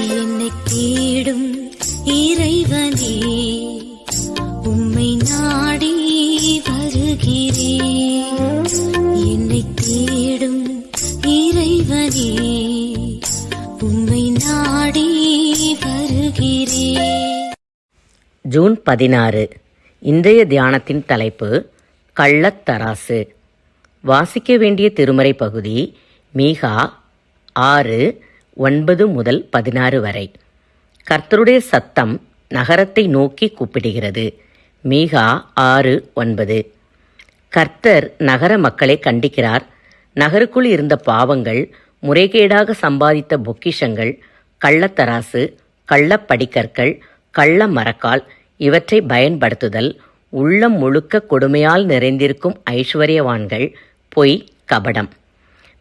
என்னை தேடும் இறைவனே, உம்மை நாடி வருகிறேன். என்னை தேடும் இறைவனே, உம்மை நாடி வருகிறேன். ஜூன் 16. இன்றைய தியானத்தின் தலைப்பு கள்ளத்தராசு. வாசிக்க வேண்டிய திருமறை பகுதி மீகா 6:9-16 வரை. கர்த்தருடைய சத்தம் நகரத்தை நோக்கி கூப்பிடுகிறது. மீகா 6:9. கர்த்தர் நகர மக்களை கண்டிக்கிறார். நகருக்குள் இருந்த பாவங்கள், முறைகேடாக சம்பாதித்த பொக்கிஷங்கள், கள்ளத்தராசு, கள்ளப்படிக்கற்கள், கள்ள மரக்கால் இவற்றை பயன்படுத்துதல், உள்ளம் முழுக்க கொடுமையால் நிறைந்திருக்கும் ஐஸ்வர்யவான்கள், பொய், கபடம்.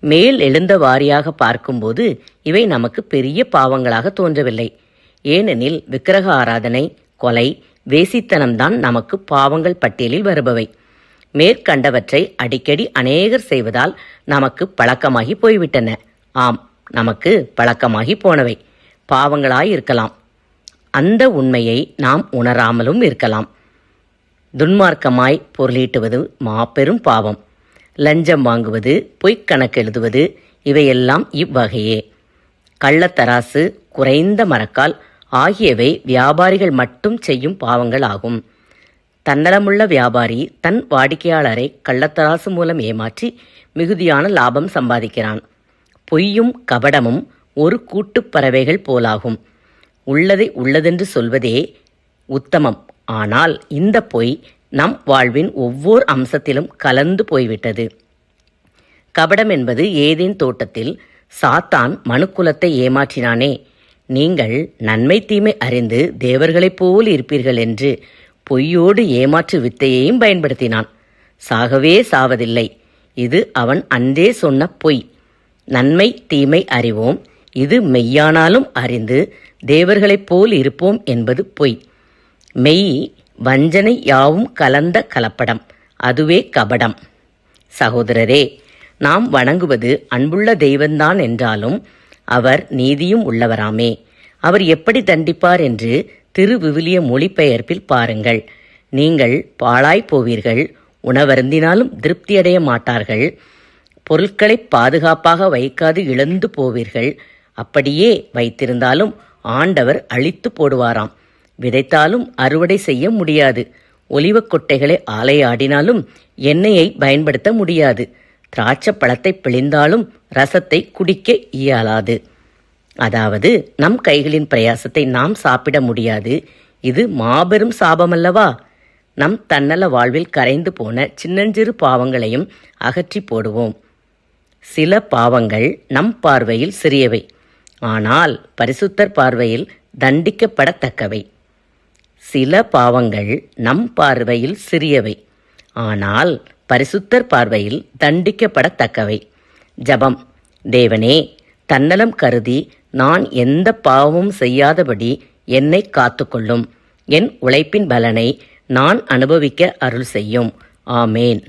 மேல் எழுந்த வாரியாக பார்க்கும்போது இவை நமக்கு பெரிய பாவங்களாக தோன்றவில்லை. ஏனெனில் விக்கிரக ஆராதனை, கொலை, வேசித்தனம்தான் நமக்கு பாவங்கள் பட்டியலில் வருபவை. மேற்கண்டவற்றை அடிக்கடி அநேகர் செய்வதால் நமக்கு பழக்கமாகி போய்விட்டன. ஆம், நமக்கு பழக்கமாகி போனவை பாவங்களாயிருக்கலாம். அந்த உண்மையை நாம் உணராமலும் இருக்கலாம். துன்மார்க்கமாய் பொருளீட்டுவது மாபெரும் பாவம். லஞ்சம் வாங்குவது, பொய்க்கணக்கு எழுதுவது இவையெல்லாம் இவ்வகையே. கள்ளத்தராசு, குறைந்த மரக்கால் ஆகியவை வியாபாரிகள் மட்டும் செய்யும் பாவங்கள் ஆகும். தன்னலமுள்ள வியாபாரி தன் வாடிக்கையாளரை கள்ளத்தராசு மூலம் ஏமாற்றி மிகுதியான லாபம் சம்பாதிக்கிறான். பொய்யும் கபடமும் ஒரு கூட்டுப் பறவைகள் போலாகும். உள்ளதை உள்ளதென்று சொல்வதே உத்தமம். ஆனால் இந்த பொய் நம் வாழ்வின் ஒவ்வொரு அம்சத்திலும் கலந்து போய்விட்டது. கபடம் என்பது ஏதேன் தோட்டத்தில் சாத்தான் மனுக்குலத்தை ஏமாற்றினானே, நீங்கள் நன்மை தீமை அறிந்து தேவர்களைப் போல் இருப்பீர்கள் என்று பொய்யோடு ஏமாற்று வித்தையையும் பயன்படுத்தினான். சாகவே சாவதில்லை. இது அவன் அன்றே சொன்ன பொய். நன்மை தீமை அறிவோம், இது மெய்யானாலும் அறிந்து தேவர்களைப் போல் இருப்போம் என்பது பொய். மெய் வஞ்சனை யாவும் கலந்த கலப்படம், அதுவே கபடம். சகோதரரே, நாம் வணங்குவது அன்புள்ள தெய்வந்தான் என்றாலும் அவர் நீதியும் உள்ளவராமே. அவர் எப்படி தண்டிப்பார் என்று திருவிவிலிய மொழிபெயர்ப்பில் பாருங்கள். நீங்கள் பாழாய் போவீர்கள், உணவருந்தினாலும் திருப்தியடைய மாட்டார்கள், பொருட்களை பாதுகாப்பாக வைக்காது இழந்து போவீர்கள், அப்படியே வைத்திருந்தாலும் ஆண்டவர் அழித்து போடுவாராம், விதைத்தாலும் அறுவடை செய்ய முடியாது, ஒலிவக் கொட்டைகளை ஆலையாடினாலும் எண்ணெயை பயன்படுத்த முடியாது, திராட்சை பழத்தை பிழிந்தாலும் ரசத்தை குடிக்க இயலாது. அதாவது நம் கைகளின் பிரயாசத்தை நாம் சாப்பிட முடியாது. இது மாபெரும் சாபமல்லவா? நம் தன்னல வாழ்வில் கரைந்து போன சின்னஞ்சிறு பாவங்களையும் அகற்றி போடுவோம். சில பாவங்கள் நம் பார்வையில் சிறியவை, ஆனால் பரிசுத்தர் பார்வையில் தண்டிக்கப்படத்தக்கவை. சில பாவங்கள் நம் பார்வையில் சிறியவை, ஆனால் பரிசுத்தர் பார்வையில் தண்டிக்கப்படத்தக்கவை. ஜபம். தேவனே, தன்னலம் கருதி நான் எந்த பாவமும் செய்யாதபடி என்னை காத்துக்கொள்ளும். என் உழைப்பின் பலனை நான் அனுபவிக்க அருள் செய்யும். ஆமேன்.